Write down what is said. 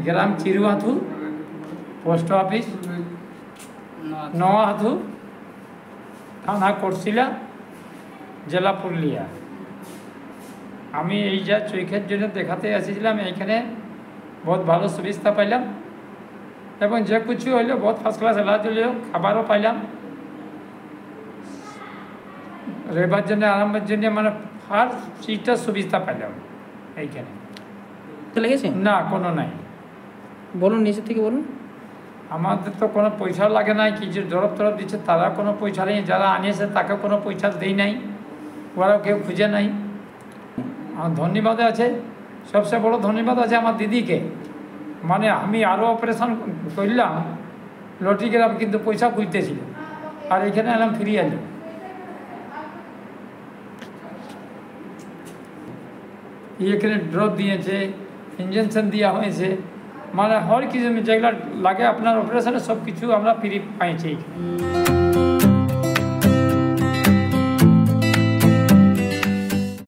গ্রাম চিরুহাথু, post office নওয়াহাথু, থানা কোটশিলা, জেলা পুরুলিয়া। আমি এই যা চৈখের জন্য দেখাতে এসেছিলাম, এইখানে বহুত ভালো সুবিধা পাইলাম এবং যে কিছু হইলো বহুত ফার্স্ট ক্লাস এলাচ হইলেও খাবারও পাইলাম, রইবার জন্য আরামের জন্য মানে ফার্স্ট সিটটা সুবিধা পাইলাম এইখানে। লেগেছে না কোনো নাই। বলুন নিচে থেকে বলুন। আমাদের তো কোনো পয়সা লাগে নাই, কিছু জরব তরফ দিচ্ছে তারা কোনো পয়সা নেই, যারা আনিয়েছে তাকে কোনো পয়সা দেই নাই, ওরাও কেউ খুঁজে নাই। আমার ধন্যবাদ আছে, সবচেয়ে বড় ধন্যবাদ আছে আমার দিদিকে। মানে আমি আরও অপারেশন করলাম লটিগ্রাম, কিন্তু পয়সা খুঁজতেছিল, আর এখানে এলাম ফ্রি আলি। এখানে ড্রপ দিয়েছে, ইঞ্জেকশন দেওয়া হয়েছে, মানে হর কিছু যেগুলো লাগে আপনার অপারেশনে সব কিছু আমরা ফ্রি পাইছি।